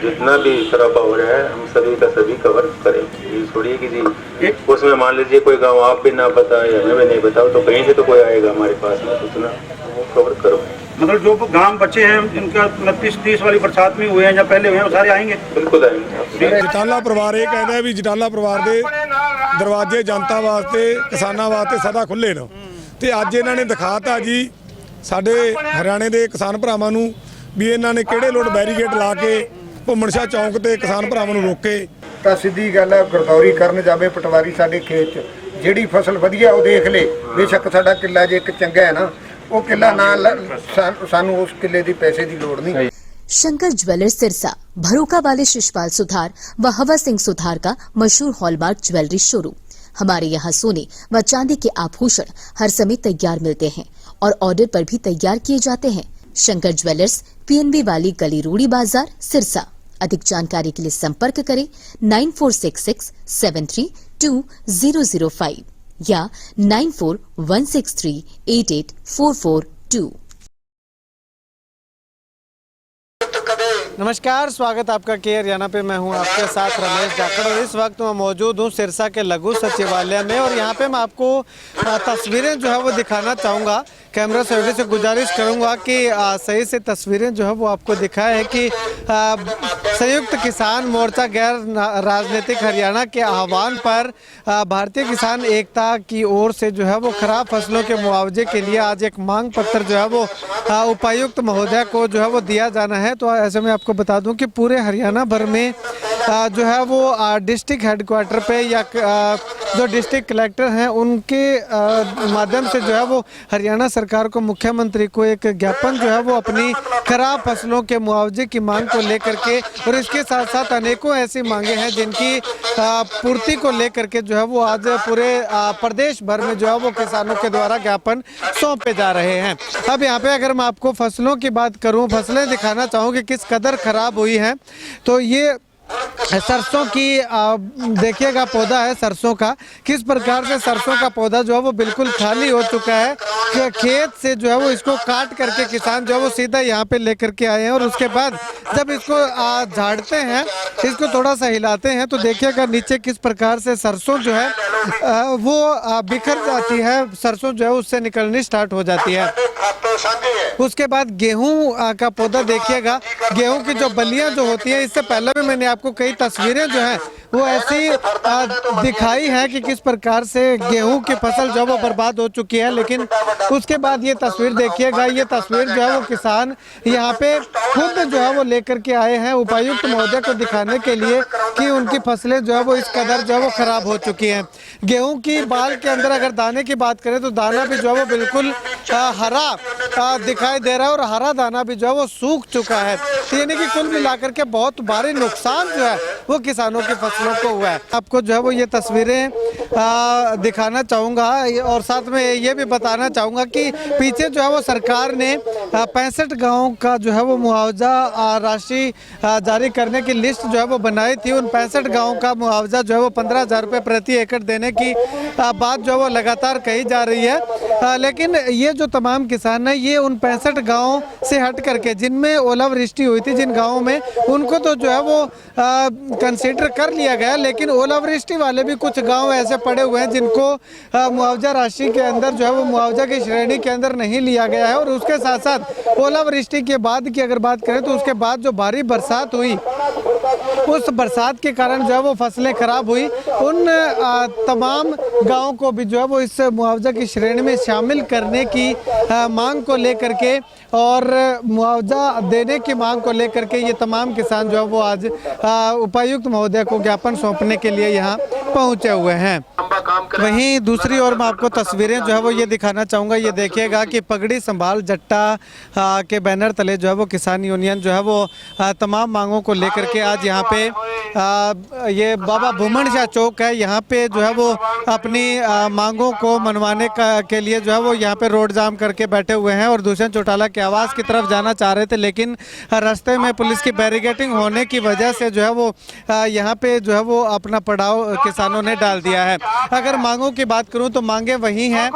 जितना भी सरापा हो रहा है हम सभी का सभी कवर करें। ये छोड़िए कि जी उसमें मान लीजिए कोई गांव आप भी ना पता या हमें नहीं बताओ तो कहीं से तो कोई आएगा हमारे पास में, उतना वो कवर करो। मतलब जो गांव बच्चे हैं जिनका 29-30 वाली बरसात में हुए हैं या पहले हुए हैं वो सारे आएंगे? बिल्कुल आएंगे। ਜਟਾਲਾ ਪਰਿਵਾਰ ਇਹ ਕਹਿੰਦਾ ਵੀ ਜਟਾਲਾ ਪਰਿਵਾਰ ਦੇ ਦਰਵਾਜ਼ੇ ਜਨਤਾ ਵਾਸਤੇ ਕਿਸਾਨਾਂ ਵਾਸਤੇ ਸਦਾ ਖੁੱਲੇ ਨੇ ਤੇ ਅੱਜ ਇਹਨਾਂ ਨੇ ਦਿਖਾਤਾ ਜੀ ਸਾਡੇ ਹਰਿਆਣੇ ਦੇ ਕਿਸਾਨ ਭਰਾਵਾਂ ਨੂੰ ਵੀ ਇਹਨਾਂ ਨੇ ਕਿਹੜੇ ਲੋਟ ਬੈਰੀਕੇਡ ਲਾ ਕੇ ਘੁੰਮਣ ਸ਼ਾਹ ਚੌਂਕ ਤੇ ਕਿਸਾਨ ਭਰਾਵਾਂ ਨੂੰ ਰੋਕੇ। ਤਾਂ ਸਿੱਧੀ ਗੱਲ ਹੈ, ਗਰਦੌਰੀ ਕਰਨ ਜਾਵੇ ਪਟਵਾਰੀ ਸਾਡੇ ਖੇਤ 'ਚ ਜਿਹੜੀ ਫਸਲ ਵਧੀਆ ਉਹ ਦੇਖ ਲੇ। ਬੇਸ਼ੱਕ ਸਾਡਾ ਕਿੱਲਾ ਜੇ ਇੱਕ ਚੰਗਾ ਹੈ ਨਾ ਉਹ ਕਿੱਲਾ ਨਾਲ ਸਾਨੂੰ ਉਸ ਕਿੱਲੇ ਦੀ ਪੈਸੇ ਦੀ ਲੋੜ नहीं। शंकर ज्वेलर्स सिरसा भरोका वाले शिशपाल सुधार व हवा सिंह सुधार का मशहूर हॉलमार्क ज्वेलरी शोरूम। हमारे यहाँ सोने व चांदी के आभूषण हर समय तैयार मिलते हैं और ऑर्डर पर भी तैयार किए जाते हैं। शंकर ज्वेलर्स PNB वाली गली रूड़ी बाजार सिरसा। अधिक जानकारी के लिए संपर्क करें 9466732005 या 9416388442। नमस्कार, स्वागत आपका के हरियाणा पे। मैं हूं आपके साथ रमेश जाखड़ और इस वक्त मैं मौजूद हूं सिरसा के लघु सचिवालय में और यहां पे मैं आपको तस्वीरें जो है वो दिखाना चाहूँगा। कैमरा सहयोगी से गुजारिश करूंगा कि सही से तस्वीरें जो है वो आपको दिखाए कि संयुक्त किसान मोर्चा गैर राजनीतिक हरियाणा के आह्वान पर भारतीय किसान एकता की ओर से जो है वो खराब फसलों के मुआवजे के लिए आज एक मांग पत्र जो है वो उपायुक्त महोदय को जो है वो दिया जाना है। तो ऐसे में आपको बता दूं कि पूरे हरियाणा भर में जो है वो डिस्ट्रिक्ट हेडक्वार्टर पे या जो डिस्ट्रिक्ट कलेक्टर हैं उनके माध्यम से जो है वो हरियाणा सरकार को, मुख्यमंत्री को एक ज्ञापन जो है वो अपनी खराब फसलों के मुआवजे की मांग को लेकर के और इसके साथ साथ अनेकों ऐसी मांगे हैं जिनकी पूर्ति को लेकर के जो है वो आज पूरे प्रदेश भर में जो है वो किसानों के द्वारा ज्ञापन सौंपे जा रहे हैं। अब यहाँ पे अगर मैं आपको फसलों की बात करूँ, फसलें दिखाना चाहूँ कि किस कदर खराब हुई हैं, तो ये सरसों की देखिएगा पौधा है सरसों का, किस प्रकार से सरसों का पौधा जो है वो बिल्कुल खाली हो चुका है। खेत से जो है वो इसको काट करके किसान जो है वो सीधा यहाँ पे लेकर के आए हैं और उसके बाद जब इसको झाड़ते हैं, इसको थोड़ा सा हिलाते हैं तो देखिएगा नीचे किस प्रकार से सरसों जो है वो बिखर जाती है, सरसों जो है उससे निकलनी स्टार्ट हो जाती है। उसके बाद गेहूं का पौधा देखिएगा, गेहूं की जो बलियां जो होती है, इससे पहले भी मैंने आपको कई तस्वीरें जो हैं वो ऐसी दिखाई है कि किस प्रकार से गेहूं की फसल जो है वो बर्बाद हो चुकी है। लेकिन उसके बाद ये तस्वीर देखिएगा, ये तस्वीर जो है वो किसान यहाँ पे खुद जो है वो लेकर के आए हैं उपायुक्त महोदय को दिखाने के लिए कि उनकी फसलें जो है वो इस कदर जो है वो खराब हो चुकी हैं। गेहूं की बाल के अंदर अगर दाने की बात करें तो दाना भी जो है वो बिल्कुल हरा दिखाई दे रहा है और हरा दाना भी जो है वो सूख चुका है। यानी कि कुल मिलाकर के बहुत भारी नुकसान जो है वो किसानों की फसलों को हुआ है। आपको जो है वो ये तस्वीरें दिखाना चाहूँगा और साथ में ये भी बताना चाहूँगा कि पीछे जो है वो सरकार ने 65 गाँव का जो है वो मुआवजा राशि जारी करने की लिस्ट जो है वो बनाई थी। उन 65 गाँव का मुआवजा जो है वो 15,000 रुपये प्रति एकड़ देने की बात जो है वो लगातार कही जा रही है। लेकिन ये जो तमाम किसान हैं ये उन 65 गाँव से हट करके जिनमें ओलावृष्टि हुई थी, जिन गाँवों में, उनको तो जो है वो कंसीडर कर लिया गया, लेकिन ओलावृष्टि वाले भी कुछ गांव ऐसे पड़े हुए हैं जिनको मुआवजा राशि के अंदर जो है वो मुआवजा की श्रेणी के अंदर नहीं लिया गया है। और उसके साथ साथ ओलावृष्टि के बाद की अगर बात करें तो उसके बाद जो भारी बरसात हुई, उस बरसात के कारण जो है वो फसलें खराब हुई। उन तमाम गाँव को भी जो है वो इस मुआवजा की श्रेणी में शामिल करने की मांग को लेकर के और मुआवजा देने की मांग को लेकर के ये तमाम किसान जो है वो आज उपायुक्त महोदय को ज्ञापन सौंपने के लिए यहाँ पहुँचे हुए हैं। वहीं दूसरी ओर मैं आपको तस्वीरें जो है वो ये दिखाना चाहूँगा। ये देखिएगा कि पगड़ी संभाल जट्टा के बैनर तले जो है वो किसान यूनियन जो है वो तमाम मांगों को लेकर के आज यहाँ पे ये बाबा भूमन शाह चौक है, यहाँ पे जो है वो अपनी मांगों को मनवाने के लिए जो है वो यहाँ पे रोड जाम करके बैठे हुए हैं और दुष्यंत चौटाला के आवास की तरफ जाना चाह रहे थे, लेकिन रास्ते में पुलिस की बैरिकेडिंग होने की वजह से जो है वो यहाँ पे जो है वो अपना पड़ाव किसानों ने डाल दिया है। अगर मांगों की बात करूं तो मांगे वही हैं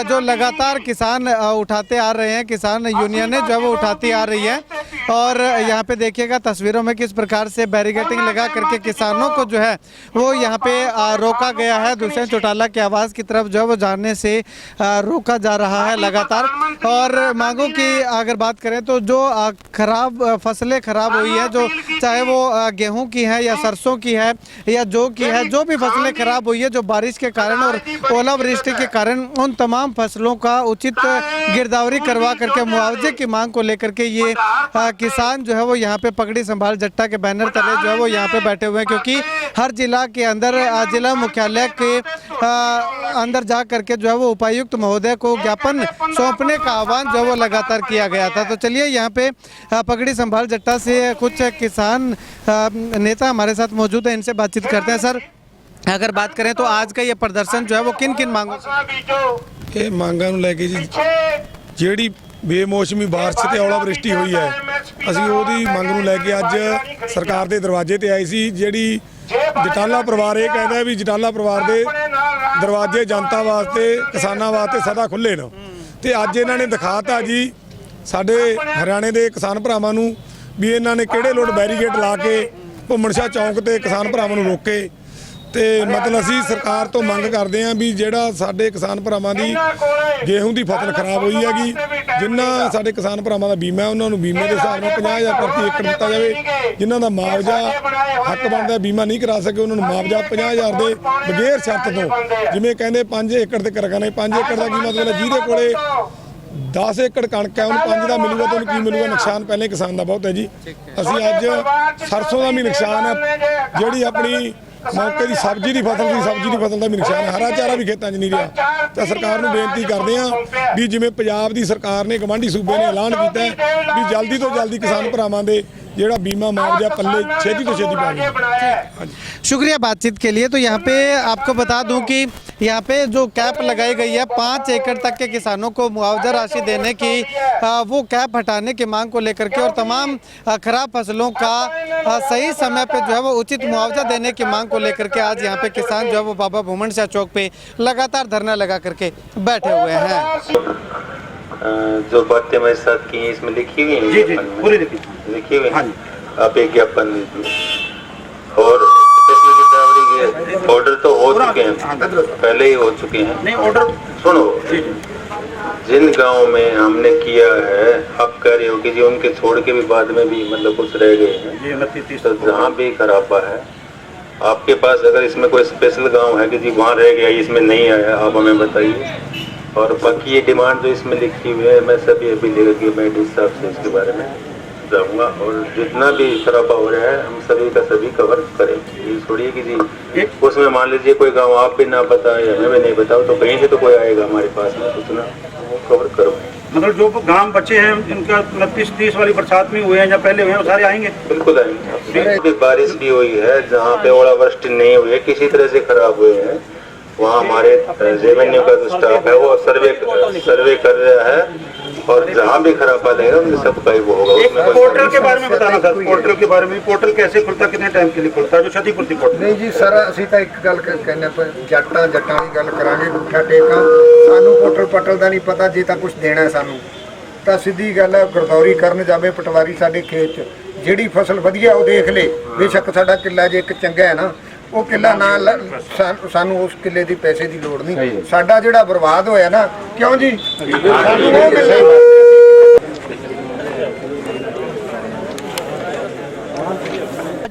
जो लगातार किसान उठाते आ रहे हैं, किसान यूनियनें जो है वो उठाती आ रही है। और यहाँ पे देखिएगा तस्वीरों में किस प्रकार से बैरिकेडिंग लगा करके किसानों को जो है वो यहाँ पे रोका गया है। दुष्यंत चौटाला के आवास की तरफ जो है वो जाने से रोका जा रहा है लगातार। और मांगों की अगर बात करें तो जो खराब फसलें खराब हुई है, जो चाहे वो गेहूं की है या सरसों की है या जौ की है, जो भी फसलें खराब हुई है जो बारिश के कारण और ओलावृष्टि के कारण, उन तमाम फसलों का उचित गिरदावरी करवा करके मुआवजे की मांग को लेकर के ये किसान जो है वो यहाँ पे पगड़ी संभाल जट्टा के बैनर तले जो है वो यहाँ पे बैठे हुए हैं। क्योंकि हर जिला के अंदर जिला मुख्यालय के अंदर जा करके जो है वो उपायुक्त महोदय को ज्ञापन सौंपने का आह्वान जो है वो लगातार किया गया था। तो चलिए यहाँ पे पगड़ी संभाल जट्टा से कुछ किसान नेता हमारे साथ मौजूद है, इनसे बातचीत करते हैं। सर, अगर बात करें तो आज का ये प्रदर्शन जो है वो किन किन मांगों से? ਇਹ ਮੰਗਾਂ ਨੂੰ ਲੈ ਕੇ ਜੀ ਜਿਹੜੀ ਬੇਮੌਸਮੀ ਬਾਰਿਸ਼ ਤੇ ਔਲਾਵ੍ਰਿਸ਼ਟੀ ਹੋਈ ਹੈ, ਅਸੀਂ ਉਹਦੀ ਮੰਗ ਨੂੰ ਲੈ ਕੇ ਅੱਜ ਸਰਕਾਰ ਦੇ ਦਰਵਾਜ਼ੇ ਤੇ ਆਏ ਸੀ। ਜਿਹੜੀ ਜਟਾਲਾ ਪਰਿਵਾਰ ਇਹ ਕਹਿੰਦਾ ਵੀ ਜਟਾਲਾ ਪਰਿਵਾਰ ਦੇ ਦਰਵਾਜ਼ੇ ਜਨਤਾ ਵਾਸਤੇ, ਕਿਸਾਨਾਂ ਵਾਸਤੇ ਸਦਾ ਖੁੱਲੇ ਨੇ ਤੇ ਅੱਜ ਇਹਨਾਂ ਨੇ ਦਿਖਾਤਾ ਜੀ ਸਾਡੇ ਹਰਿਆਣੇ ਦੇ ਕਿਸਾਨ ਭਰਾਵਾਂ ਨੂੰ ਵੀ ਇਹਨਾਂ ਨੇ ਕਿਹੜੇ ਲੋਟ ਬੈਰੀਕੇਡ ਲਾ ਕੇ ਘੁੰਮਣ ਸ਼ਾਹ ਚੌਂਕ ਤੇ ਕਿਸਾਨ ਭਰਾਵਾਂ ਨੂੰ ਰੋਕੇ। ਤੇ ਮਤਲਬ ਅਸੀਂ ਸਰਕਾਰ ਤੋਂ ਮੰਗ ਕਰਦੇ ਹਾਂ ਵੀ ਜਿਹੜਾ ਸਾਡੇ ਕਿਸਾਨ ਭਰਾਵਾਂ ਦੀ ਗੇਹੂੰ ਦੀ ਫਸਲ ਖਰਾਬ ਹੋਈ ਹੈਗੀ, ਜਿਨ੍ਹਾਂ ਸਾਡੇ ਕਿਸਾਨ ਭਰਾਵਾਂ ਦਾ ਬੀਮਾ ਉਹਨਾਂ ਨੂੰ ਬੀਮੇ ਦੇ ਹਿਸਾਬ ਨਾਲ 50,000 ਪ੍ਰਤੀ ਏਕੜ ਦਿੱਤਾ ਜਾਵੇ। ਜਿਨ੍ਹਾਂ ਦਾ ਮੁਆਵਜ਼ਾ ਹੱਕ ਬਣਦਾ ਬੀਮਾ ਨਹੀਂ ਕਰਾ ਸਕੇ ਉਹਨਾਂ ਨੂੰ ਮੁਆਵਜ਼ਾ 50,000 ਦੇ ਬਗੈਰ ਸ਼ਰਤ ਤੋਂ, ਜਿਵੇਂ ਕਹਿੰਦੇ 5 ਏਕੜ ਤੇ ਕਰਗਾਂ ਨੇ 5 ਏਕੜ ਦਾ ਕੀ ਮਤਲਬ ਹੈ, ਜਿਹਦੇ ਕੋਲੇ 10 ਏਕੜ ਕਣਕ ਹੈ ਉਹਨੂੰ 5 ਦਾ ਮਿਲੂਗਾ ਤਾਂ ਉਹਨੂੰ ਕੀ ਮਿਲੂਗਾ? ਨੁਕਸਾਨ ਪਹਿਲੇ ਕਿਸਾਨ ਦਾ ਬਹੁਤ ਹੈ ਜੀ। ਅਸੀਂ ਅੱਜ ਸਰਸੋਂ ਦਾ ਵੀ ਨੁਕਸਾਨ ਹੈ, ਜਿਹੜੀ ਆਪਣੀ ਮੌਕੇ ਦੀ ਸਬਜ਼ੀ ਦੀ ਫਸਲ ਦਾ ਵੀ ਨੁਕਸਾਨ ਹੈ, ਹਰਾ ਚਾਰਾ ਵੀ ਖੇਤਾਂ 'ਚ ਨਹੀਂ ਰਿਹਾ। ਤਾਂ ਸਰਕਾਰ ਨੂੰ ਬੇਨਤੀ ਕਰਦੇ ਹਾਂ ਵੀ ਜਿਵੇਂ ਪੰਜਾਬ ਦੀ ਸਰਕਾਰ ਨੇ ਗਵਾਂਢੀ ਸੂਬੇ ਨੇ ਐਲਾਨ ਕੀਤਾ ਹੈ ਵੀ ਜਲਦੀ ਤੋਂ ਜਲਦੀ ਕਿਸਾਨ ਭਰਾਵਾਂ ਦੇ ਜਿਹੜਾ बीमा मुआवजा पल्ले छेती तो छेती पाएंगे। शुक्रिया बातचीत के लिए। तो यहाँ पे आपको बता दूं कि यहाँ पे जो कैप लगाई गई है 5 एकड़ तक के किसानों को मुआवजा राशि देने की, वो कैप हटाने की मांग को लेकर के और तमाम खराब फसलों का सही समय पे जो है वो उचित मुआवजा देने की मांग को लेकर के आज यहाँ पे किसान जो है वो बाबा भूमन शाह चौक पे लगातार धरना लगा करके बैठे हुए हैं। जो बातें मेरे साथ की हैं इसमें लिखी हुई हैं? जी पूरी लिखी हुई हाँ हैं। जी। आप एक ज्ञापन दीजिए। और ऑर्डर तो हो चुके हैं, पहले ही हो चुके हैं। नहीं ऑर्डर सुनो, जिन गाँव में हमने किया है आप कह रहे हो कि जी उनके छोड़ के भी बाद में भी मतलब कुछ रह गए हैं, तो जहाँ भी खराबा है आपके पास अगर इसमें कोई स्पेशल गांव है कि जी वहाँ रह गया इसमें नहीं आया, आप हमें बताइए। और बाकी ये डिमांड जो इसमें लिखी हुई है मैं सभी अभी लेकर के मैं डी साहब से इसके बारे में जाऊँगा और जितना भी खराबा हो रहा है हम सभी का सभी कवर करेंगे। ये छोड़िए कि जी उसमें मान लीजिए कोई गाँव आप भी ना बताए या हमें नहीं बताओ तो कहीं से तो कोई आएगा हमारे पास में सूचना, वो कवर करो। मतलब जो गांव बचे हैं जिनका 29-30 वाली बरसात में हुए हैं या पहले हुए हैं वो सारे आएंगे? बिल्कुल आएंगे। बारिश भी हुई है जहाँ पे ओलावृष्टि नहीं हुई है, किसी तरह से खराब हुए हैं, वहाँ हमारे रेवेन्यू का जो स्टाफ है वो सर्वे कर रहा है और जहाँ भी खराब लगेगा उनके सबका ही वो होगा। एक पोर्टल के बारे में बताना सर, पोर्टल के बारे में, पोर्टल कैसे खुलता, कितने टाइम के लिए खुलता है जो क्षतिपूर्ति पोर्टल? नहीं जी सर, ਅਸੀਂ ਤਾਂ ਇੱਕ ਗੱਲ ਕਹਿੰਦੇ ਪਰ ਜੱਟਾਂ ਦੀ ਗੱਲ ਕਰਾਂਗੇ, ਗੁੱਠਾ ਟੇਕਾਂ ਸਾਨੂੰ ਪੋਰਟਲ ਦਾ ਨਹੀਂ ਪਤਾ। ਜੇ ਤਾਂ ਕੁਝ ਦੇਣਾ ਸਾਨੂੰ ਤਾਂ ਸਿੱਧੀ ਗੱਲ ਹੈ, ਗਰਦੌਰੀ ਕਰਨ ਜਾਵੇ ਪਟਵਾਰੀ ਸਾਡੇ ਖੇਤ 'ਚ, ਜਿਹੜੀ ਫਸਲ ਵਧੀਆ ਉਹ ਦੇਖ ਲੇ। ਬੇਸ਼ੱਕ ਸਾਡਾ ਕਿੱਲਾ ਜੇ ਇੱਕ ਚੰਗਾ ਹੈ ਨਾ, ਉਹ ਕਿੱਲਾ ਨਾਲ ਸਾਨੂੰ ਉਸ ਕਿੱਲੇ ਦੀ ਪੈਸੇ ਦੀ ਲੋੜ ਨਹੀਂ। ਸਾਡਾ ਜਿਹੜਾ ਬਰਬਾਦ ਹੋਇਆ ਨਾ, ਕਿਉਂ ਜੀ ਸਾਨੂੰ ਉਹ ਮਿਲੇ।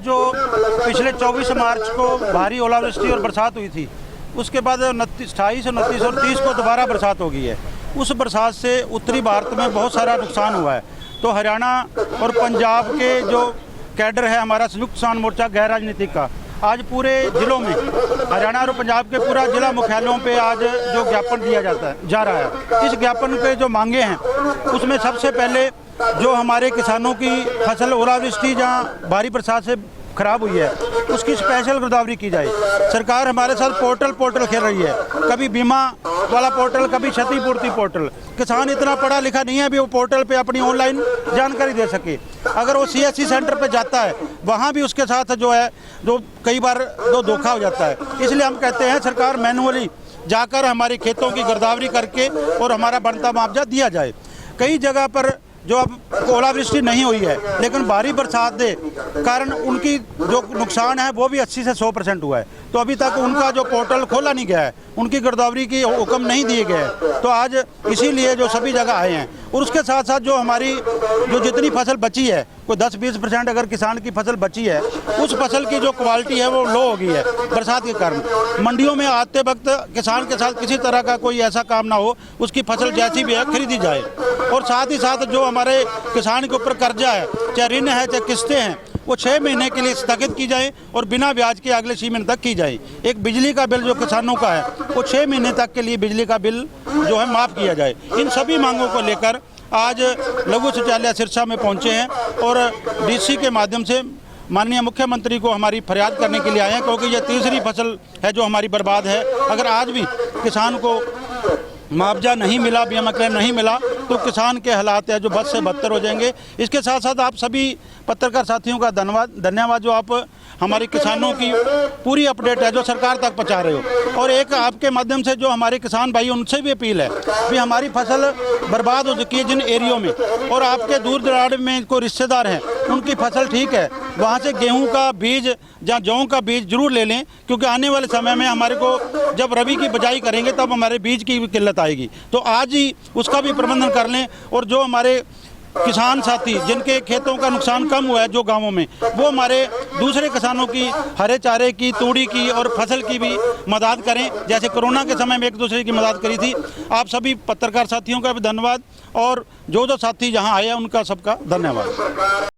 जो पिछले 24 मार्च को भारी ओलावृष्टि और बरसात हुई थी, उसके बाद 28, 29 और 30 को दोबारा बरसात हो गई है। उस बरसात से उत्तरी भारत में बहुत सारा नुकसान हुआ है। तो हरियाणा और पंजाब के जो कैडर है हमारा संयुक्त किसान मोर्चा गैर राजनीतिक का, आज पूरे जिलों में हरियाणा और पंजाब के पूरा जिला मुख्यालयों पे आज जो ज्ञापन दिया जा रहा है। इस ज्ञापन पे जो मांगे हैं उसमें सबसे पहले जो हमारे किसानों की फसल ओलावृष्टि जहाँ भारी बरसात से खराब हुई है उसकी स्पेशल गिरदावरी की जाए। सरकार हमारे साथ पोर्टल खेल रही है, कभी बीमा वाला पोर्टल, कभी क्षतिपूर्ति पोर्टल। किसान इतना पढ़ा लिखा नहीं है भी वो पोर्टल पे अपनी ऑनलाइन जानकारी दे सके। अगर वो CSC सेंटर पे जाता है वहाँ भी उसके साथ जो है जो कई बार धोखा हो जाता है। इसलिए हम कहते हैं सरकार मैनुअली जाकर हमारे खेतों की गिरदावरी करके और हमारा बनता मुआवजा दिया जाए। कई जगह पर जो अब ओलावृष्टि नहीं हुई है लेकिन भारी बरसात के कारण उनकी जो नुकसान है वो भी 80 से 100% हुआ है, तो अभी तक उनका जो पोर्टल खोला नहीं गया है, उनकी गिरदावरी की हुक्म नहीं दिए गए हैं। तो आज इसीलिए जो सभी जगह आए हैं और उसके साथ साथ जो हमारी जो जितनी फसल बची है कोई 10-20% अगर किसान की फसल बची है उस फसल की जो क्वालिटी है वो लो हो गई है बरसात के कारण। मंडियों में आते वक्त किसान के साथ किसी तरह का कोई ऐसा काम ना हो, उसकी फसल जैसी भी है खरीदी जाए। और साथ ही साथ जो हमारे किसान के ऊपर कर्जा है, चाहे ऋण है चाहे किस्तें हैं, वो 6 महीने के लिए स्थगित की जाए और बिना ब्याज के अगले 6 महीने तक की जाए। एक बिजली का बिल जो किसानों का है वो 6 महीने तक के लिए बिजली का बिल जो है माफ़ किया जाए। इन सभी मांगों को लेकर आज लघु शौचालय सिरसा में पहुंचे हैं और DC के माध्यम से माननीय मुख्यमंत्री को हमारी फरियाद करने के लिए आए हैं, क्योंकि ये तीसरी फसल है जो हमारी बर्बाद है। अगर आज भी किसान को मुआवजा नहीं मिला, बीमा क्लेम नहीं मिला तो किसान के हालात है जो बद से बदतर हो जाएंगे। इसके साथ साथ आप सभी पत्रकार साथियों का धन्यवाद जो आप हमारे किसानों की पूरी अपडेट है जो सरकार तक पहुंचा रहे हो। और एक आपके माध्यम से जो हमारे किसान भाई उनसे भी अपील है कि हमारी फसल बर्बाद हो चुकी है जिन एरियो में, और आपके दूर दराज में कोई रिश्तेदार हैं उनकी फसल ठीक है, वहाँ से गेहूं का बीज या जौ का बीज जरूर ले लें, क्योंकि आने वाले समय में हमारे को जब रबी की बिजाई करेंगे तब हमारे बीज की भी किल्लत आएगी। तो आज ही उसका भी प्रबंधन कर लें। और जो हमारे किसान साथी जिनके खेतों का नुकसान कम हुआ है जो गांवों में, वो हमारे दूसरे किसानों की हरे चारे की, तूड़ी की और फसल की भी मदद करें, जैसे कोरोना के समय में एक दूसरे की मदद करी थी। आप सभी पत्रकार साथियों का भी धन्यवाद और जो साथी यहाँ आए हैं उनका सबका धन्यवाद।